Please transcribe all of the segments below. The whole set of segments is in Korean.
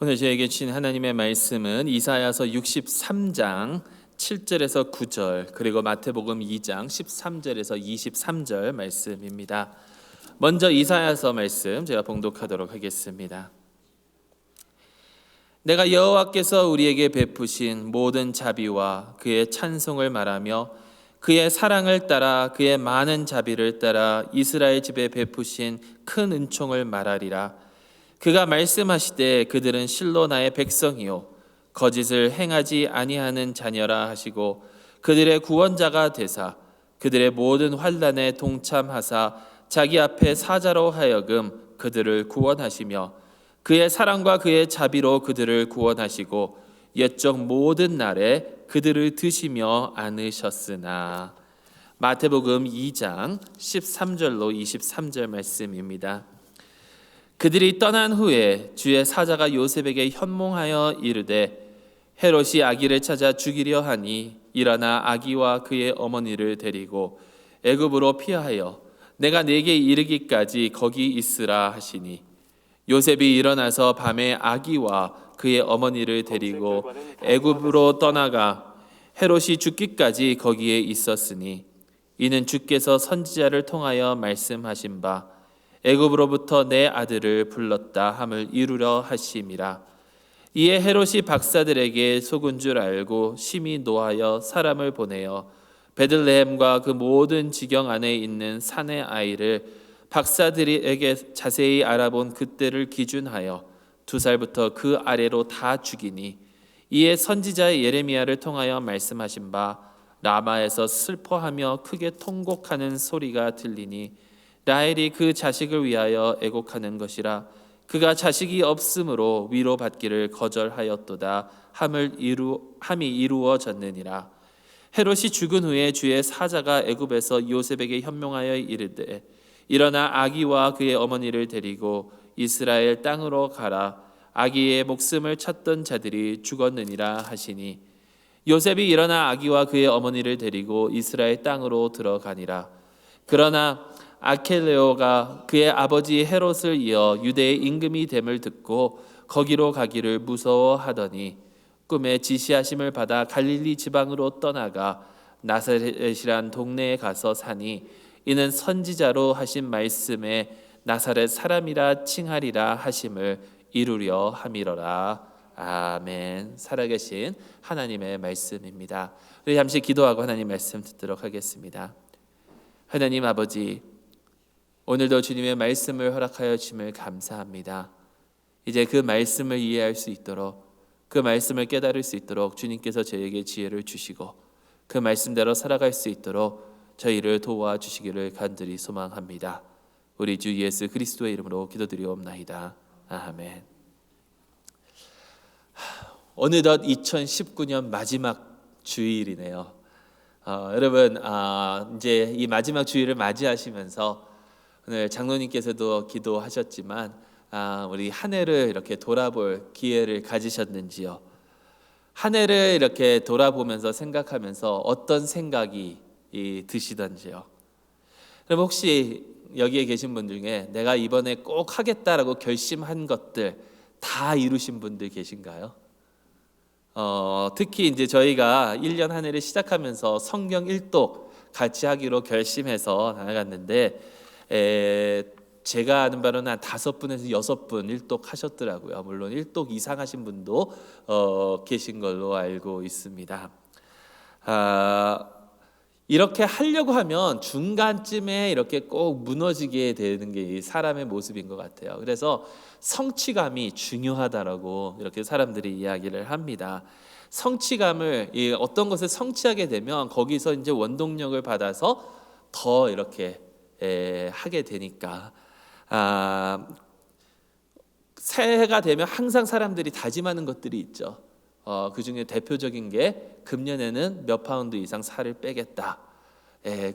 오늘 저에게 주신 하나님의 말씀은 이사야서 63장 7절에서 9절 그리고 마태복음 2장 13절에서 23절 말씀입니다. 먼저 이사야서 말씀 제가 봉독하도록 하겠습니다. 내가 여호와께서 우리에게 베푸신 모든 자비와 그의 찬송을 말하며 그의 사랑을 따라 그의 많은 자비를 따라 이스라엘 집에 베푸신 큰 은총을 말하리라. 그가 말씀하시되 그들은 실로 나의 백성이요 거짓을 행하지 아니하는 자녀라 하시고 그들의 구원자가 되사 그들의 모든 환난에 동참하사 자기 앞에 사자로 하여금 그들을 구원하시며 그의 사랑과 그의 자비로 그들을 구원하시고 옛적 모든 날에 그들을 드시며 안으셨으나. 마태복음 2장 13절로 23절 말씀입니다. 그들이 떠난 후에 주의 사자가 요셉에게 현몽하여 이르되 헤롯이 아기를 찾아 죽이려 하니 일어나 아기와 그의 어머니를 데리고 애굽으로 피하여 내가 네게 이르기까지 거기 있으라 하시니 요셉이 일어나서 밤에 아기와 그의 어머니를 데리고 애굽으로 떠나가 헤롯이 죽기까지 거기에 있었으니 이는 주께서 선지자를 통하여 말씀하신 바 애굽으로부터 내 아들을 불렀다 함을 이루려 하심이라. 이에 헤롯이 박사들에게 속은 줄 알고 심히 노하여 사람을 보내어 베들레헴과 그 모든 지경 안에 있는 산의 아이를 박사들에게 자세히 알아본 그때를 기준하여 2살부터 그 아래로 다 죽이니 이에 선지자 예레미야를 통하여 말씀하신 바 라마에서 슬퍼하며 크게 통곡하는 소리가 들리니 라헬이 그 자식을 위하여 애곡하는 것이라. 그가 자식이 없으므로 위로받기를 거절하였도다 함이 이루어졌느니라. 헤롯이 죽은 후에 주의 사자가 애굽에서 요셉에게 현명하여 이르되 일어나 아기와 그의 어머니를 데리고 이스라엘 땅으로 가라. 아기의 목숨을 찾던 자들이 죽었느니라 하시니 요셉이 일어나 아기와 그의 어머니를 데리고 이스라엘 땅으로 들어가니라. 그러나 아켈레오가 그의 아버지 헤롯을 이어 유대의 임금이 됨을 듣고 거기로 가기를 무서워하더니 꿈에 지시하심을 받아 갈릴리 지방으로 떠나가 나사렛이란 동네에 가서 사니 이는 선지자로 하신 말씀에 나사렛 사람이라 칭하리라 하심을 이루려 함이로라. 아멘. 살아계신 하나님의 말씀입니다. 우리 잠시 기도하고 하나님 말씀 듣도록 하겠습니다. 하나님 아버지, 오늘도 주님의 말씀을 허락하여 주심을 감사합니다. 이제 그 말씀을 이해할 수 있도록, 그 말씀을 깨달을 수 있도록 주님께서 저에게 지혜를 주시고 그 말씀대로 살아갈 수 있도록 저희를 도와주시기를 간절히 소망합니다. 우리 주 예수 그리스도의 이름으로 기도드리옵나이다. 아멘. 어느덧 2019년 마지막 주일이네요. 여러분, 이제 이 마지막 주일을 맞이하시면서 오늘 장로님께서도 기도하셨지만 우리 한 해를 이렇게 돌아볼 기회를 가지셨는지요? 한 해를 이렇게 돌아보면서 생각하면서 어떤 생각이 드시던지요? 그럼 혹시 여기에 계신 분 중에 내가 이번에 꼭 하겠다라고 결심한 것들 다 이루신 분들 계신가요? 특히 이제 저희가 1년 한 해를 시작하면서 성경 일독 같이 하기로 결심해서 나아갔는데 제가 아는 바로는 한 5분에서 6분 일독 하셨더라고요. 물론 일독 이상 하신 분도 계신 걸로 알고 있습니다. 이렇게 하려고 하면 중간쯤에 이렇게 꼭 무너지게 되는 게 사람의 모습인 것 같아요. 그래서 성취감이 중요하다라고 이렇게 사람들이 이야기를 합니다. 성취감을 어떤 것을 성취하게 되면 거기서 이제 원동력을 받아서 더 이렇게 하게 되니까 새해가 되면 항상 사람들이 다짐하는 것들이 있죠. 그 중에 대표적인 게 금년에는 몇 파운드 이상 살을 빼겠다.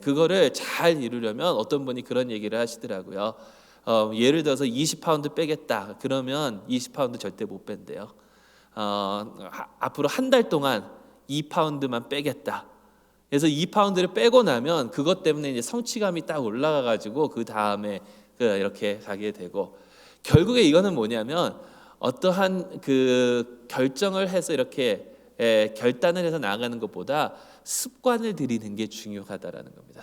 그거를 잘 이루려면 어떤 분이 그런 얘기를 하시더라고요. 예를 들어서 20파운드 빼겠다. 그러면 20파운드 절대 못 뺀대요. 앞으로 한 달 동안 2파운드만 빼겠다. 그래서 2파운드를 빼고 나면 그것 때문에 이제 성취감이 딱 올라가가지고 그 다음에 이렇게 가게 되고, 결국에 이거는 뭐냐면 어떠한 그 결정을 해서 이렇게 결단을 해서 나아가는 것보다 습관을 들이는 게 중요하다라는 겁니다.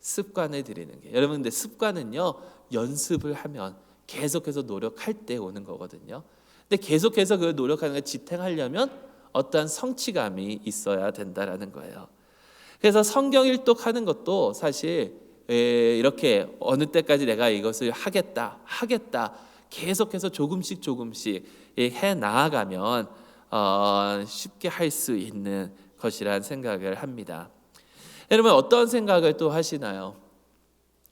습관을 들이는 게. 여러분, 근데 습관은요, 연습을 하면 계속해서 노력할 때 오는 거거든요. 근데 계속해서 그 노력하는 걸 지탱하려면 어떠한 성취감이 있어야 된다라는 거예요. 그래서 성경 일독하는 것도 사실 이렇게 어느 때까지 내가 이것을 하겠다 계속해서 조금씩 해 나아가면 쉽게 할 수 있는 것이란 생각을 합니다. 여러분, 어떤 생각을 또 하시나요?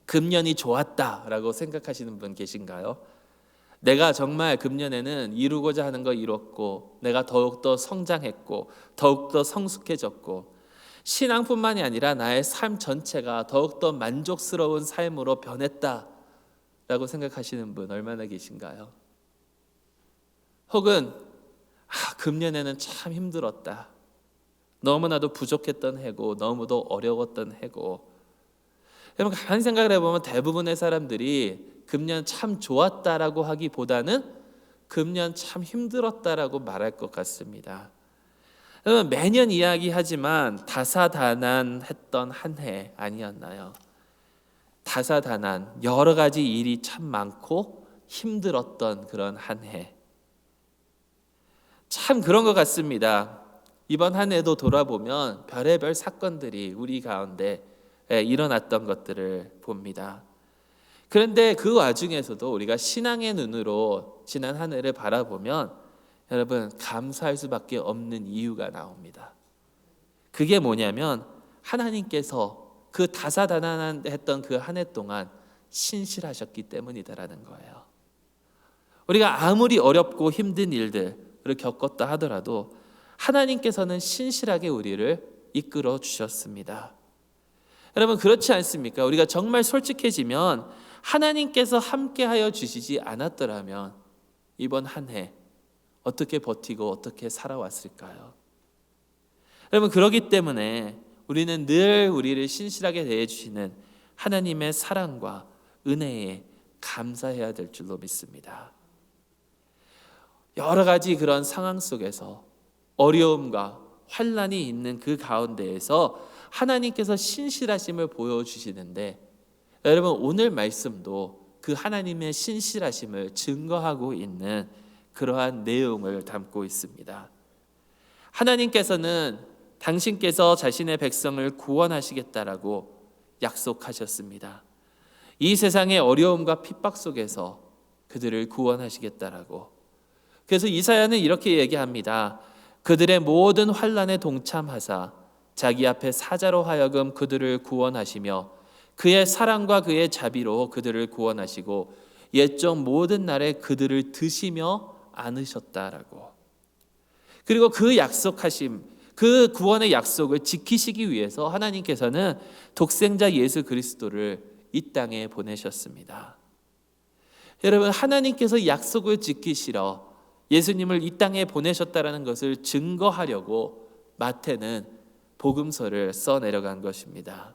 금년이 좋았다라고 생각하시는 분 계신가요? 내가 정말 금년에는 이루고자 하는 거 이뤘고, 내가 더욱더 성장했고, 더욱더 성숙해졌고, 신앙뿐만이 아니라 나의 삶 전체가 더욱더 만족스러운 삶으로 변했다라고 생각하시는 분 얼마나 계신가요? 혹은 금년에는 참 힘들었다, 너무나도 부족했던 해고, 너무도 어려웠던 해고. 여러분, 가만히 생각을 해보면 대부분의 사람들이 금년 참 좋았다라고 하기보다는 금년 참 힘들었다라고 말할 것 같습니다. 여러분, 매년 이야기하지만 다사다난했던 한 해 아니었나요? 다사다난, 여러 가지 일이 참 많고 힘들었던 그런 한 해. 참 그런 것 같습니다. 이번 한 해도 돌아보면 별의별 사건들이 우리 가운데 일어났던 것들을 봅니다. 그런데 그 와중에서도 우리가 신앙의 눈으로 지난 한 해를 바라보면 여러분, 감사할 수밖에 없는 이유가 나옵니다. 그게 뭐냐면 하나님께서 그 다사다난했던 그 한 해 동안 신실하셨기 때문이다라는 거예요. 우리가 아무리 어렵고 힘든 일들을 겪었다 하더라도 하나님께서는 신실하게 우리를 이끌어 주셨습니다. 여러분, 그렇지 않습니까? 우리가 정말 솔직해지면 하나님께서 함께하여 주시지 않았더라면 이번 한 해 어떻게 버티고 어떻게 살아왔을까요? 여러분, 그렇기 때문에 우리는 늘 우리를 신실하게 대해주시는 하나님의 사랑과 은혜에 감사해야 될 줄로 믿습니다. 여러 가지 그런 상황 속에서 어려움과 환난이 있는 그 가운데에서 하나님께서 신실하심을 보여주시는데, 여러분, 오늘 말씀도 그 하나님의 신실하심을 증거하고 있는 그러한 내용을 담고 있습니다. 하나님께서는 당신께서 자신의 백성을 구원하시겠다라고 약속하셨습니다. 이 세상의 어려움과 핍박 속에서 그들을 구원하시겠다라고. 그래서 이사야는 이렇게 얘기합니다. 그들의 모든 환난에 동참하사 자기 앞에 사자로 하여금 그들을 구원하시며 그의 사랑과 그의 자비로 그들을 구원하시고 옛적 모든 날에 그들을 드시며 안으셨다라고. 그리고 그 약속하심, 그 구원의 약속을 지키시기 위해서 하나님께서는 독생자 예수 그리스도를 이 땅에 보내셨습니다. 여러분, 하나님께서 약속을 지키시러 예수님을 이 땅에 보내셨다라는 것을 증거하려고 마태는 복음서를 써내려간 것입니다.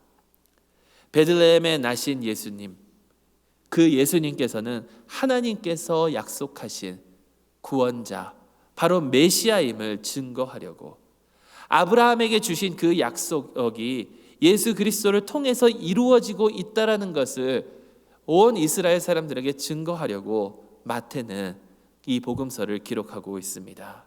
베들레헴에 나신 예수님, 그 예수님께서는 하나님께서 약속하신 구원자, 바로 메시아임을 증거하려고 아브라함에게 주신 그 약속이 예수 그리스도를 통해서 이루어지고 있다라는 것을 온 이스라엘 사람들에게 증거하려고 마태는 이 복음서를 기록하고 있습니다.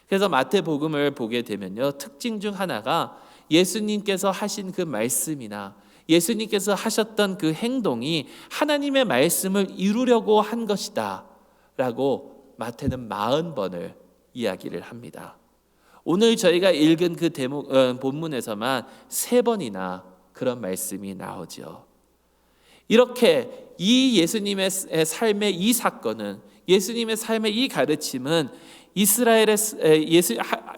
그래서 마태복음을 보게 되면요, 특징 중 하나가 예수님께서 하신 그 말씀이나 예수님께서 하셨던 그 행동이 하나님의 말씀을 이루려고 한 것이다 라고 마태는 40번을 이야기를 합니다. 오늘 저희가 읽은 그 본문에서만 3번이나 그런 말씀이 나오죠. 이렇게 이 예수님의 삶의 이 사건은, 예수님의 삶의 이 가르침은 이스라엘의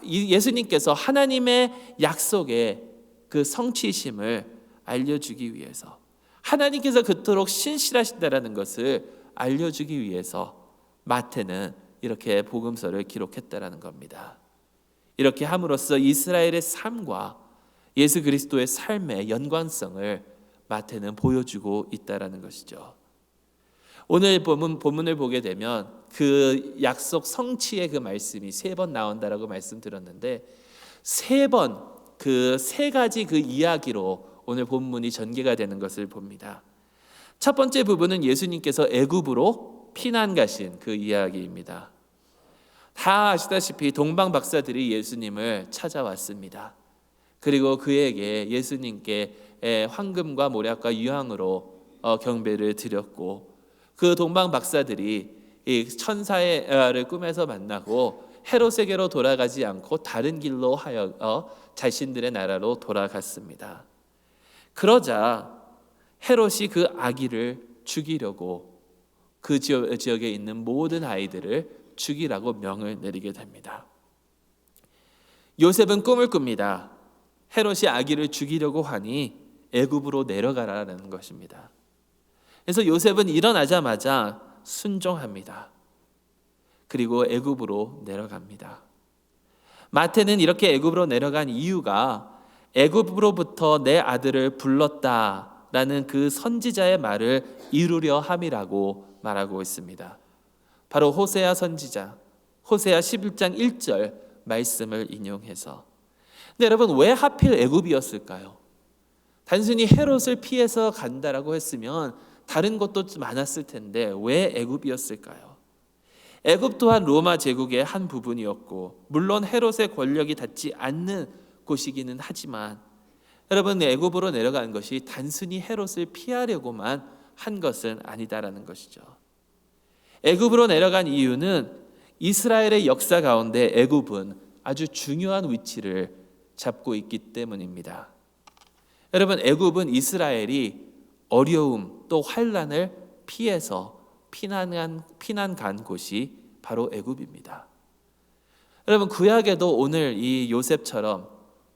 예수님께서 하나님의 약속의 그 성취심을 알려주기 위해서, 하나님께서 그토록 신실하신다라는 것을 알려주기 위해서 마태는 이렇게 복음서를 기록했다라는 겁니다. 이렇게 함으로써 이스라엘의 삶과 예수 그리스도의 삶의 연관성을 마태는 보여주고 있다라는 것이죠. 오늘 본문을 보게 되면 그 약속 성취의 그 말씀이 3번 나온다라고 말씀드렸는데 3번 그 3가지 그 이야기로 오늘 본문이 전개가 되는 것을 봅니다. 첫 번째 부분은 예수님께서 애굽으로 피난 가신 그 이야기입니다. 다 아시다시피 동방 박사들이 예수님을 찾아왔습니다. 그리고 그에게 예수님께 황금과 모략과 유향으로 경배를 드렸고 그 동방 박사들이 이 천사를 꿈에서 만나고 헤롯에게로 돌아가지 않고 다른 길로 하여 자신들의 나라로 돌아갔습니다. 그러자 헤롯이 그 아기를 죽이려고 그 지역에 있는 모든 아이들을 죽이라고 명을 내리게 됩니다. 요셉은 꿈을 꿉니다. 헤롯이 아기를 죽이려고 하니 애굽으로 내려가라는 것입니다. 그래서 요셉은 일어나자마자 순종합니다. 그리고 애굽으로 내려갑니다. 마태는 이렇게 애굽으로 내려간 이유가 애굽으로부터 내 아들을 불렀다라는 그 선지자의 말을 이루려 함이라고 말하고 있습니다. 바로 호세아 선지자 호세아 11장 1절 말씀을 인용해서. 근데 여러분 왜 하필 애굽이었을까요? 단순히 헤롯을 피해서 간다라고 했으면 다른 것도 많았을 텐데 왜 애굽이었을까요? 애굽 또한 로마 제국의 한 부분이었고 물론 헤롯의 권력이 닿지 않는 곳이기는 하지만 여러분 애굽으로 내려간 것이 단순히 헤롯을 피하려고만 한 것은 아니다라는 것이죠. 애굽으로 내려간 이유는 이스라엘의 역사 가운데 애굽은 아주 중요한 위치를 잡고 있기 때문입니다. 여러분 애굽은 이스라엘이 어려움 또 환난을 피해서 피난 간 곳이 바로 애굽입니다. 여러분 구약에도 오늘 이 요셉처럼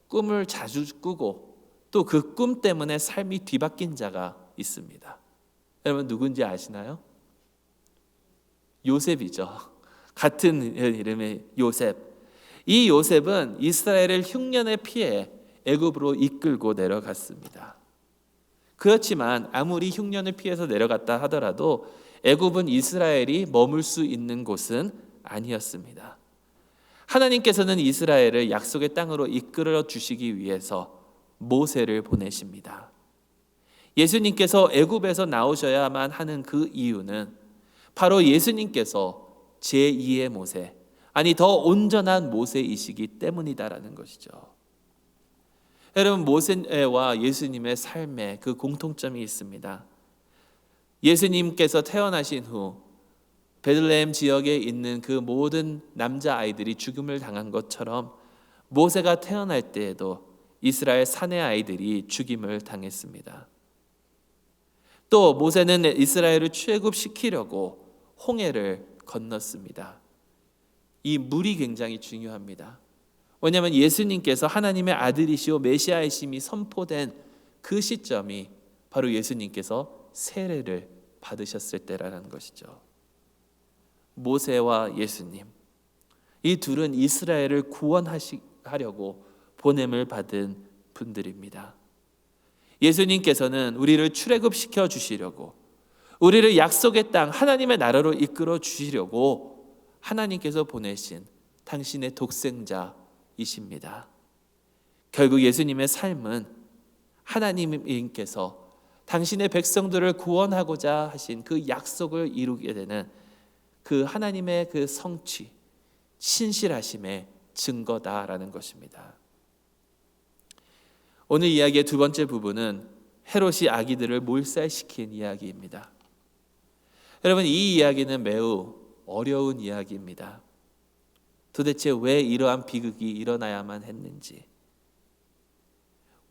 꿈을 자주 꾸고 또 그 꿈 때문에 삶이 뒤바뀐 자가 있습니다. 여러분 누군지 아시나요? 요셉이죠. 같은 이름의 요셉. 이 요셉은 이스라엘을 흉년에 피해 애굽으로 이끌고 내려갔습니다. 그렇지만 아무리 흉년을 피해서 내려갔다 하더라도 애굽은 이스라엘이 머물 수 있는 곳은 아니었습니다. 하나님께서는 이스라엘을 약속의 땅으로 이끌어 주시기 위해서 모세를 보내십니다. 예수님께서 애굽에서 나오셔야만 하는 그 이유는 바로 예수님께서 제2의 모세, 아니 더 온전한 모세이시기 때문이다라는 것이죠. 여러분 모세와 예수님의 삶에 그 공통점이 있습니다. 예수님께서 태어나신 후 베들레헴 지역에 있는 그 모든 남자아이들이 죽음을 당한 것처럼 모세가 태어날 때에도 이스라엘 사내 아이들이 죽임을 당했습니다. 또 모세는 이스라엘을 출애굽시키려고 홍해를 건넜습니다. 이 물이 굉장히 중요합니다. 왜냐하면 예수님께서 하나님의 아들이시오 메시아이심이 선포된 그 시점이 바로 예수님께서 세례를 받으셨을 때라는 것이죠. 모세와 예수님 이 둘은 이스라엘을 구원하려고 보냄을 받은 분들입니다. 예수님께서는 우리를 출애굽시켜 주시려고 우리를 약속의 땅 하나님의 나라로 이끌어 주시려고 하나님께서 보내신 당신의 독생자이십니다. 결국 예수님의 삶은 하나님께서 당신의 백성들을 구원하고자 하신 그 약속을 이루게 되는 그 하나님의 그 성취, 신실하심의 증거다라는 것입니다. 오늘 이야기의 두 번째 부분은 헤롯이 아기들을 몰살시킨 이야기입니다. 여러분 이 이야기는 매우 어려운 이야기입니다. 도대체 왜 이러한 비극이 일어나야만 했는지,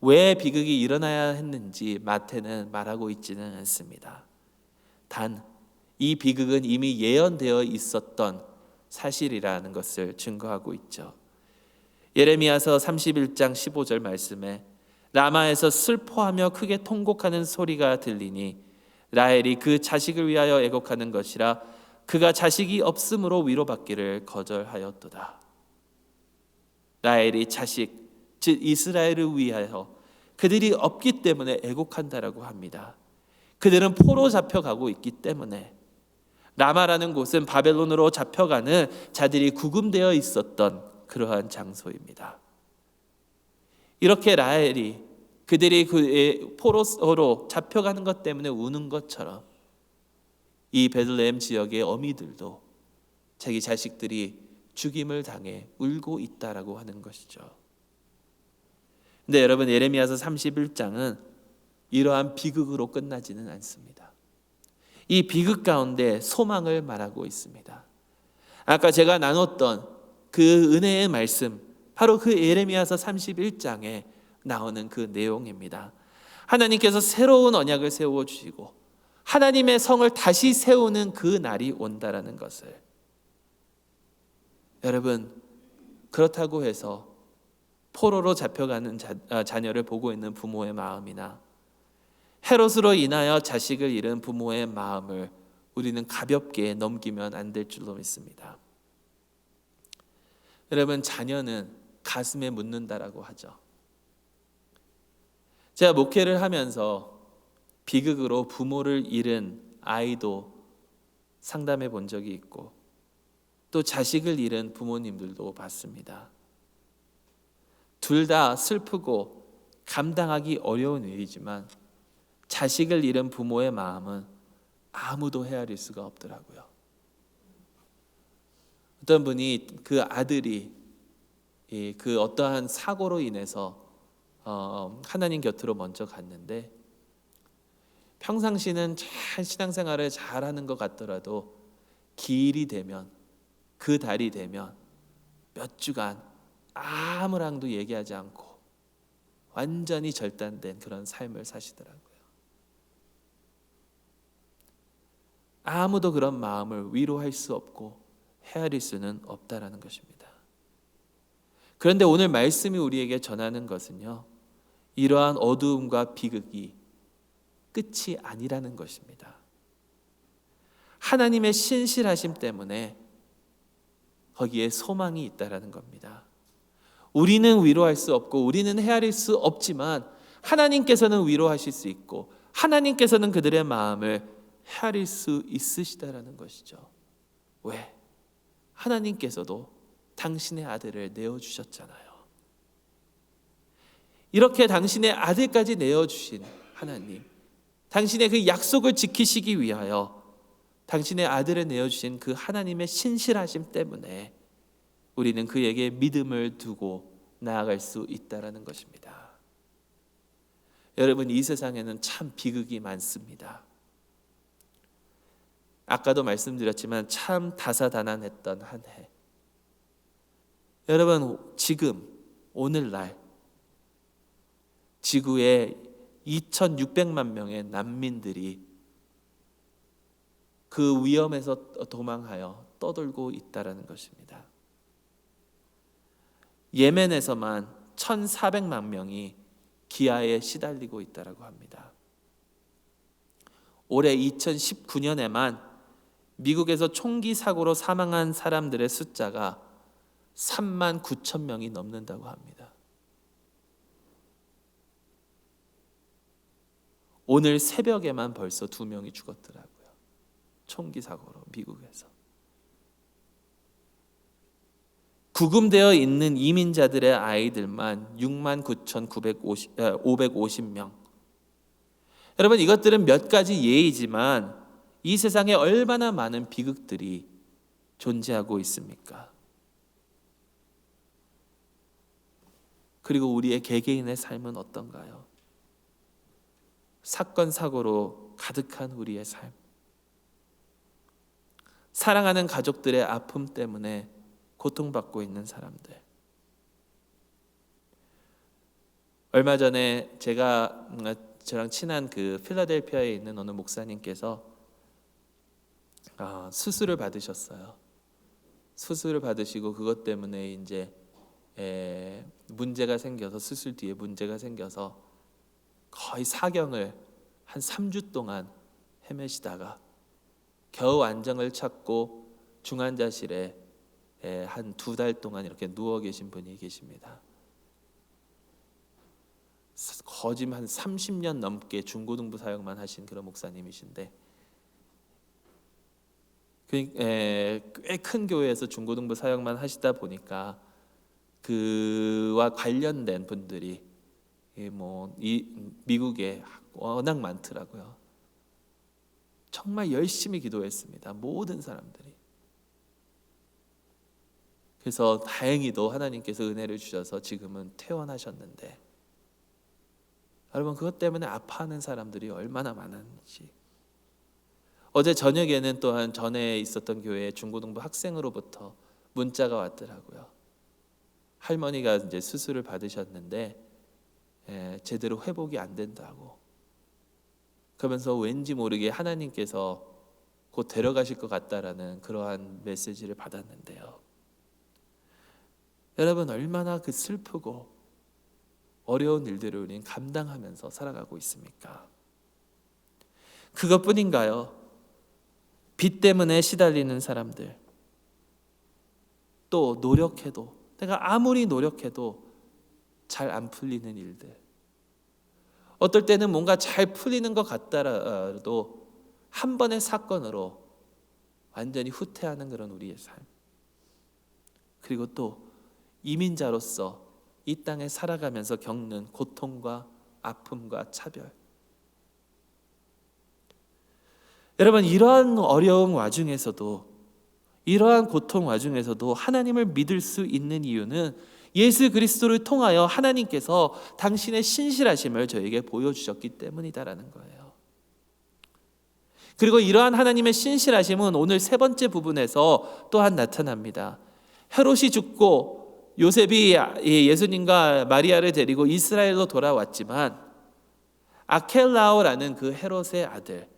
왜 비극이 일어나야 했는지 마태는 말하고 있지는 않습니다. 단 이 비극은 이미 예언되어 있었던 사실이라는 것을 증거하고 있죠. 예레미야서 31장 15절 말씀에 라마에서 슬퍼하며 크게 통곡하는 소리가 들리니 라헬이 그 자식을 위하여 애곡하는 것이라 그가 자식이 없으므로 위로받기를 거절하였도다. 라헬이 자식, 즉 이스라엘을 위하여 그들이 없기 때문에 애곡한다라고 합니다. 그들은 포로 잡혀가고 있기 때문에 라마라는 곳은 바벨론으로 잡혀가는 자들이 구금되어 있었던 그러한 장소입니다. 이렇게 라헬이 그들이 그 포로로 잡혀가는 것 때문에 우는 것처럼 이 베들레헴 지역의 어미들도 자기 자식들이 죽임을 당해 울고 있다라고 하는 것이죠. 근데 여러분, 예레미야서 31장은 이러한 비극으로 끝나지는 않습니다. 이 비극 가운데 소망을 말하고 있습니다. 아까 제가 나눴던 그 은혜의 말씀, 바로 그 예레미야서 31장에 나오는 그 내용입니다. 하나님께서 새로운 언약을 세워주시고 하나님의 성을 다시 세우는 그 날이 온다라는 것을, 여러분, 그렇다고 해서 포로로 잡혀가는 자녀를 보고 있는 부모의 마음이나 헤롯으로 인하여 자식을 잃은 부모의 마음을 우리는 가볍게 넘기면 안 될 줄로 믿습니다. 여러분, 자녀는 가슴에 묻는다라고 하죠. 제가 목회를 하면서 비극으로 부모를 잃은 아이도 상담해 본 적이 있고, 또 자식을 잃은 부모님들도 봤습니다. 둘 다 슬프고 감당하기 어려운 일이지만 자식을 잃은 부모의 마음은 아무도 헤아릴 수가 없더라고요. 어떤 분이 그 아들이 그 어떠한 사고로 인해서 하나님 곁으로 먼저 갔는데, 평상시는 잘 신앙생활을 잘하는 것 같더라도 기일이 되면, 그 달이 되면 몇 주간 아무랑도 얘기하지 않고 완전히 절단된 그런 삶을 사시더라고요. 아무도 그런 마음을 위로할 수 없고 헤아릴 수는 없다라는 것입니다. 그런데 오늘 말씀이 우리에게 전하는 것은요, 이러한 어두움과 비극이 끝이 아니라는 것입니다. 하나님의 신실하심 때문에 거기에 소망이 있다라는 겁니다. 우리는 위로할 수 없고 우리는 헤아릴 수 없지만 하나님께서는 위로하실 수 있고 하나님께서는 그들의 마음을 헤아릴 수 있으시다라는 것이죠. 왜? 하나님께서도 당신의 아들을 내어주셨잖아요. 이렇게 당신의 아들까지 내어주신 하나님, 당신의 그 약속을 지키시기 위하여 당신의 아들을 내어주신 그 하나님의 신실하심 때문에 우리는 그에게 믿음을 두고 나아갈 수 있다는 것입니다. 여러분, 이 세상에는 참 비극이 많습니다. 아까도 말씀드렸지만 참 다사다난했던 한 해. 여러분, 지금 오늘날 지구에 2,600만 명의 난민들이 그 위험에서 도망하여 떠돌고 있다는 것입니다. 예멘에서만 1,400만 명이 기아에 시달리고 있다고 합니다. 올해 2019년에만 미국에서 총기 사고로 사망한 사람들의 숫자가 3만 9천 명이 넘는다고 합니다. 오늘 새벽에만 벌써 2명이 죽었더라고요. 총기 사고로 미국에서. 구금되어 있는 이민자들의 아이들만 6만 9,550명. 여러분, 이것들은 몇 가지 예이지만 이 세상에 얼마나 많은 비극들이 존재하고 있습니까? 그리고 우리의 개개인의 삶은 어떤가요? 사건 사고로 가득한 우리의 삶, 사랑하는 가족들의 아픔 때문에 고통받고 있는 사람들. 얼마 전에 저랑 친한 그 필라델피아에 있는 어느 목사님께서 수술을 받으셨어요. 수술을 받으시고 그것 때문에 이제 문제가 생겨서, 수술 뒤에 문제가 생겨서 거의 사경을 한 3주 동안 헤매시다가 겨우 안정을 찾고 중환자실에 한 2달 동안 이렇게 누워 계신 분이 계십니다. 거짓 한 30년 넘게 중고등부 사역만 하신 그런 목사님이신데, 꽤 큰 교회에서 중고등부 사역만 하시다 보니까 그와 관련된 분들이 미국에 워낙 많더라고요. 정말 열심히 기도했습니다. 모든 사람들이. 그래서 다행히도 하나님께서 은혜를 주셔서 지금은 퇴원하셨는데, 여러분 그것 때문에 아파하는 사람들이 얼마나 많은지. 어제 저녁에는 또한 전에 있었던 교회의 중고등부 학생으로부터 문자가 왔더라고요. 할머니가 이제 수술을 받으셨는데 제대로 회복이 안 된다고. 그러면서 왠지 모르게 하나님께서 곧 데려가실 것 같다라는 그러한 메시지를 받았는데요. 여러분 얼마나 그 슬프고 어려운 일들을 우리는 감당하면서 살아가고 있습니까? 그것뿐인가요? 빚 때문에 시달리는 사람들, 또 노력해도, 내가 아무리 노력해도 잘 안 풀리는 일들, 어떨 때는 뭔가 잘 풀리는 것 같더라도 한 번의 사건으로 완전히 후퇴하는 그런 우리의 삶, 그리고 또 이민자로서 이 땅에 살아가면서 겪는 고통과 아픔과 차별. 여러분 이러한 어려움 와중에서도, 이러한 고통 와중에서도 하나님을 믿을 수 있는 이유는 예수 그리스도를 통하여 하나님께서 당신의 신실하심을 저에게 보여주셨기 때문이다라는 거예요. 그리고 이러한 하나님의 신실하심은 오늘 세 번째 부분에서 또한 나타납니다. 헤롯이 죽고 요셉이 예수님과 마리아를 데리고 이스라엘로 돌아왔지만 아켈라오라는 그 헤롯의 아들,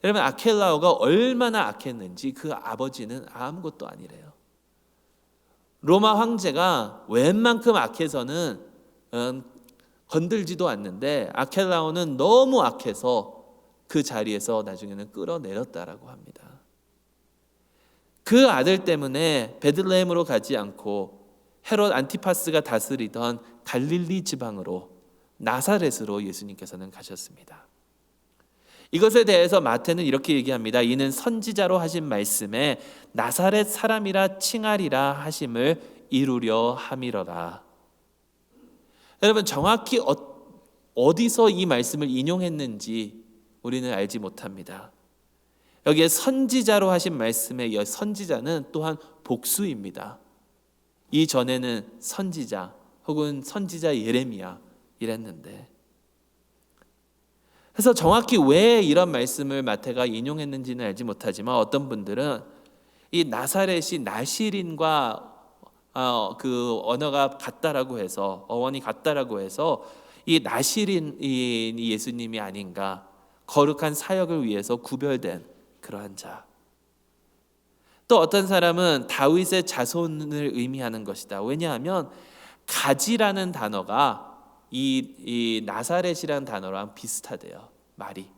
여러분 아켈라오가 얼마나 악했는지 그 아버지는 아무것도 아니래요. 로마 황제가 웬만큼 악해서는 건들지도 않는데 아켈라오는 너무 악해서 그 자리에서 나중에는 끌어내렸다라고 합니다. 그 아들 때문에 베들레헴으로 가지 않고 헤롯 안티파스가 다스리던 갈릴리 지방으로 나사렛으로 예수님께서는 가셨습니다. 이것에 대해서 마태는 이렇게 얘기합니다. 이는 선지자로 하신 말씀에 나사렛 사람이라 칭하리라 하심을 이루려 함이러라. 여러분 정확히 어디서 이 말씀을 인용했는지 우리는 알지 못합니다. 여기에 선지자로 하신 말씀의 선지자는 또한 복수입니다. 이전에는 선지자 혹은 선지자 예레미야 이랬는데, 그래서 정확히 왜 이런 말씀을 마태가 인용했는지는 알지 못하지만 어떤 분들은 이 나사렛이 나시린과 그 언어가 같다라고 해서, 어원이 같다라고 해서 이 나시린이 예수님이 아닌가, 거룩한 사역을 위해서 구별된 그러한 자. 또 어떤 사람은 다윗의 자손을 의미하는 것이다. 왜냐하면 가지라는 단어가 이 나사렛이라는 단어랑 비슷하대요. 말이.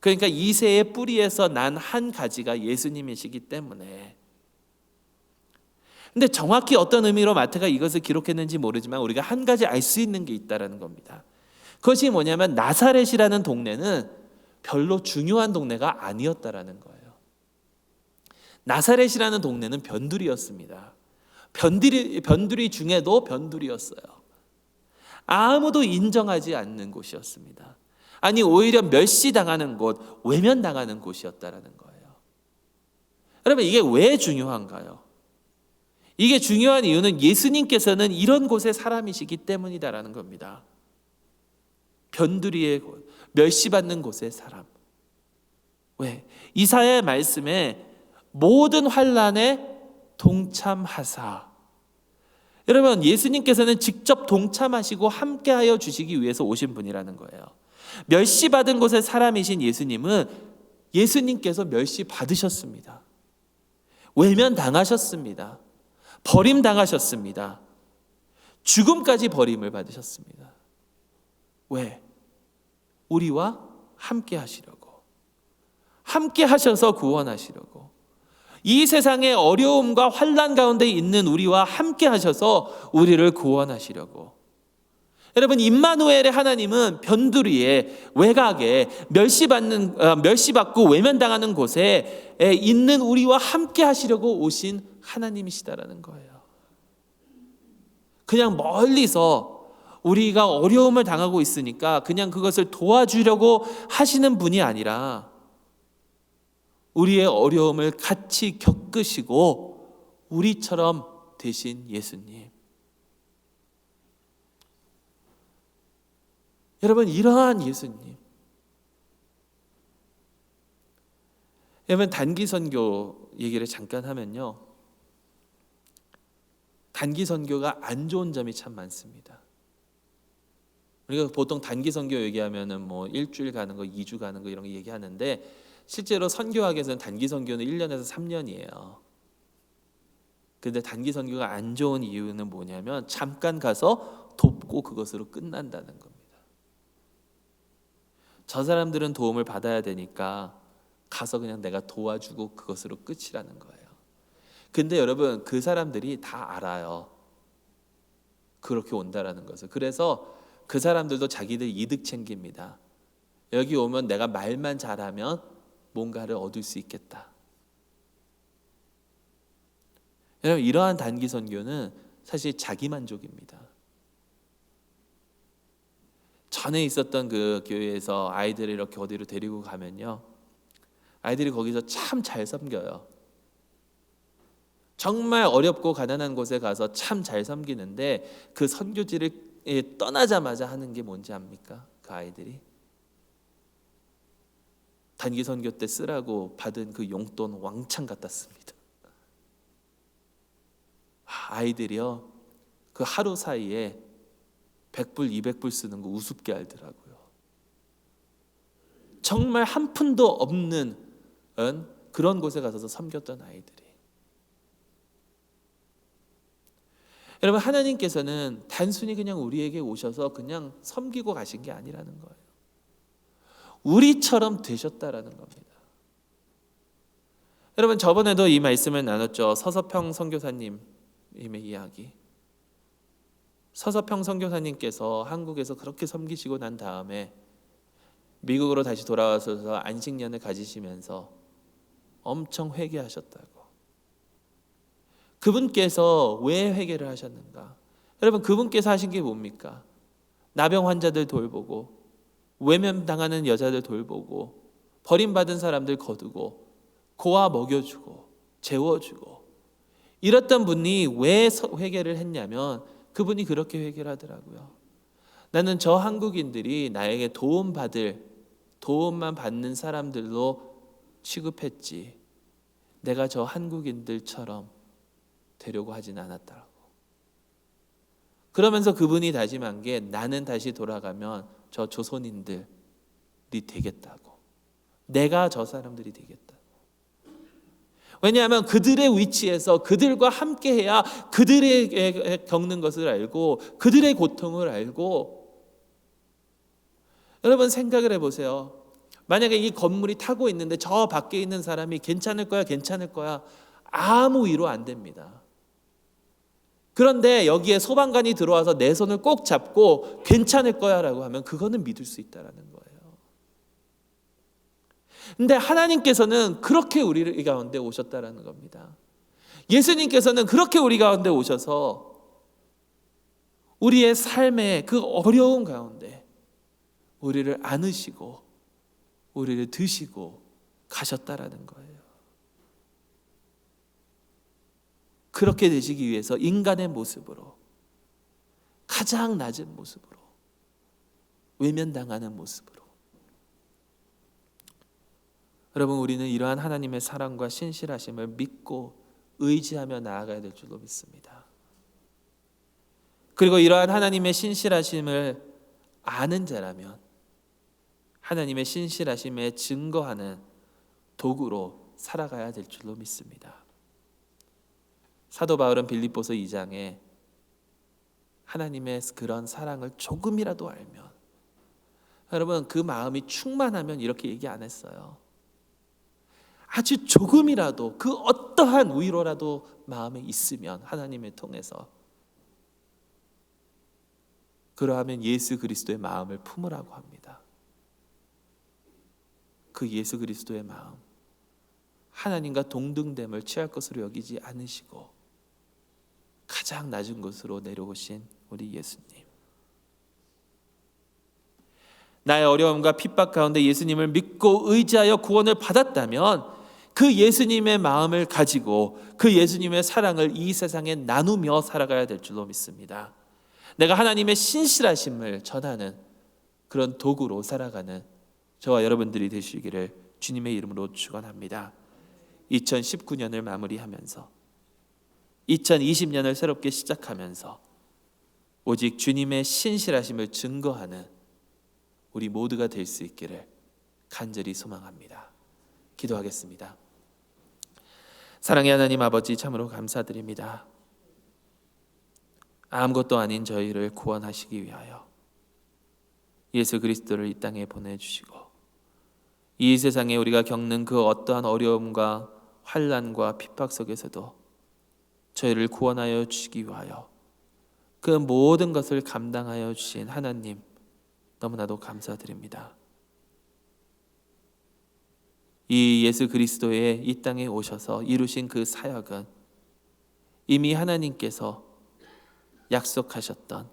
그러니까 이새의 뿌리에서 난 한 가지가 예수님이시기 때문에. 근데 정확히 어떤 의미로 마태가 이것을 기록했는지 모르지만 우리가 한 가지 알 수 있는 게 있다라는 겁니다. 그것이 뭐냐면 나사렛이라는 동네는 별로 중요한 동네가 아니었다라는 거예요. 나사렛이라는 동네는 변두리였습니다. 변두리 중에도 변두리였어요. 아무도 인정하지 않는 곳이었습니다. 아니 오히려 멸시당하는 곳, 외면당하는 곳이었다라는 거예요. 여러분 이게 왜 중요한가요? 이게 중요한 이유는 예수님께서는 이런 곳의 사람이시기 때문이다라는 겁니다. 변두리의 곳, 멸시받는 곳의 사람. 왜? 이사야의 말씀에 모든 환난에 동참하사. 여러분 예수님께서는 직접 동참하시고 함께하여 주시기 위해서 오신 분이라는 거예요. 멸시받은 곳의 사람이신 예수님은 예수님께서 멸시받으셨습니다. 외면당하셨습니다. 버림당하셨습니다. 죽음까지 버림을 받으셨습니다. 왜? 우리와 함께 하시려고. 함께 하셔서 구원하시려고. 이 세상의 어려움과 환난 가운데 있는 우리와 함께 하셔서 우리를 구원하시려고. 여러분, 임마누엘의 하나님은 변두리에, 외곽에, 멸시받고 외면당하는 곳에 있는 우리와 함께 하시려고 오신 하나님이시다라는 거예요. 그냥 멀리서 우리가 어려움을 당하고 있으니까 그냥 그것을 도와주려고 하시는 분이 아니라 우리의 어려움을 같이 겪으시고 우리처럼 되신 예수님. 여러분, 이러한 예수님. 여러분, 단기 선교 얘기를 잠깐 하면요, 단기 선교가 안 좋은 점이 참 많습니다. 우리가 보통 단기 선교 얘기하면은 뭐 일주일 가는 거, 2주 가는 거 이런 거 얘기하는데, 실제로 선교학에서는 단기 선교는 1년에서 3년이에요. 근데 단기 선교가 안 좋은 이유는 뭐냐면 잠깐 가서 돕고 그것으로 끝난다는 겁니다. 저 사람들은 도움을 받아야 되니까 가서 그냥 내가 도와주고 그것으로 끝이라는 거예요. 근데 여러분, 그 사람들이 다 알아요, 그렇게 온다라는 것을. 그래서 그 사람들도 자기들 이득 챙깁니다. 여기 오면 내가 말만 잘하면 뭔가를 얻을 수 있겠다. 여러분, 이러한 단기 선교는 사실 자기 만족입니다. 전에 있었던 그 교회에서 아이들을 이렇게 어디로 데리고 가면요, 아이들이 거기서 참 잘 섬겨요. 정말 어렵고 가난한 곳에 가서 참 잘 섬기는데, 그 선교지를 떠나자마자 하는 게 뭔지 압니까? 그 아이들이 단기 선교 때 쓰라고 받은 그 용돈 왕창 갖다 씁니다. 아이들이요, 그 하루 사이에 100불, 200불 쓰는 거 우습게 알더라고요. 정말 한 푼도 없는 그런 곳에 가서 섬겼던 아이들이. 여러분, 하나님께서는 단순히 그냥 우리에게 오셔서 그냥 섬기고 가신 게 아니라는 거예요. 우리처럼 되셨다라는 겁니다. 여러분, 저번에도 이 말씀을 나눴죠. 서서평 선교사님의 이야기. 서서평 선교사님께서 한국에서 그렇게 섬기시고 난 다음에 미국으로 다시 돌아와서 안식년을 가지시면서 엄청 회개하셨다고. 그분께서 왜 회개를 하셨는가? 여러분, 그분께서 하신 게 뭡니까? 나병 환자들 돌보고, 외면당하는 여자들 돌보고, 버림받은 사람들 거두고, 고아 먹여주고 재워주고, 이랬던 분이 왜 회개를 했냐면 그분이 그렇게 회개를 하더라고요. 나는 저 한국인들이 나에게 도움만 받는 사람들로 취급했지, 내가 저 한국인들처럼 되려고 하진 않았다고. 그러면서 그분이 다짐한 게, 나는 다시 돌아가면 저 조선인들이 되겠다고. 내가 저 사람들이 되겠다고. 왜냐하면 그들의 위치에서 그들과 함께해야 그들의 겪는 것을 알고 그들의 고통을 알고. 여러분, 생각을 해보세요. 만약에 이 건물이 타고 있는데 저 밖에 있는 사람이 괜찮을 거야, 괜찮을 거야, 아무 위로 안 됩니다. 그런데 여기에 소방관이 들어와서 내 손을 꼭 잡고 괜찮을 거야 라고 하면 그거는 믿을 수 있다는 거예요. 근데 하나님께서는 그렇게 우리 가운데 오셨다는 겁니다. 예수님께서는 그렇게 우리 가운데 오셔서 우리의 삶의 그 어려운 가운데 우리를 안으시고 우리를 드시고 가셨다라는 거예요. 그렇게 되시기 위해서 인간의 모습으로, 가장 낮은 모습으로, 외면당하는 모습으로. 여러분, 우리는 이러한 하나님의 사랑과 신실하심을 믿고 의지하며 나아가야 될 줄로 믿습니다. 그리고 이러한 하나님의 신실하심을 아는 자라면 하나님의 신실하심에 증거하는 도구로 살아가야 될 줄로 믿습니다. 사도 바울은 빌립보서 2장에 하나님의 그런 사랑을 조금이라도 알면, 여러분, 그 마음이 충만하면 이렇게 얘기 안 했어요. 아주 조금이라도, 그 어떠한 위로라도 마음에 있으면 하나님을 통해서 그러하면 예수 그리스도의 마음을 품으라고 합니다. 그 예수 그리스도의 마음, 하나님과 동등됨을 취할 것으로 여기지 않으시고 가장 낮은 곳으로 내려오신 우리 예수님, 나의 어려움과 핍박 가운데 예수님을 믿고 의지하여 구원을 받았다면 그 예수님의 마음을 가지고 그 예수님의 사랑을 이 세상에 나누며 살아가야 될 줄로 믿습니다. 내가 하나님의 신실하심을 전하는 그런 도구로 살아가는 저와 여러분들이 되시기를 주님의 이름으로 축원합니다. 2019년을 마무리하면서 2020년을 새롭게 시작하면서 오직 주님의 신실하심을 증거하는 우리 모두가 될 수 있기를 간절히 소망합니다. 기도하겠습니다. 사랑의 하나님 아버지, 참으로 감사드립니다. 아무것도 아닌 저희를 구원하시기 위하여 예수 그리스도를 이 땅에 보내주시고 이 세상에 우리가 겪는 그 어떠한 어려움과 환난과 핍박 속에서도 저희를 구원하여 주시기 위하여 그 모든 것을 감당하여 주신 하나님, 너무나도 감사드립니다. 이 예수 그리스도의 이 땅에 오셔서 이루신 그 사역은 이미 하나님께서 약속하셨던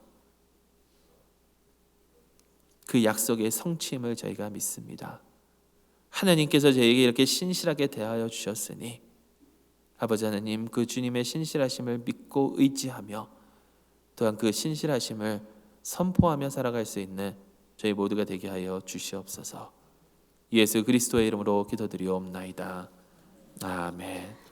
그 약속의 성취임을 저희가 믿습니다. 하나님께서 저에게 이렇게 신실하게 대하여 주셨으니 아버지 하나님, 그 주님의 신실하심을 믿고 의지하며 또한 그 신실하심을 선포하며 살아갈 수 있는 저희 모두가 되게 하여 주시옵소서. 예수 그리스도의 이름으로 기도드리옵나이다. 아멘.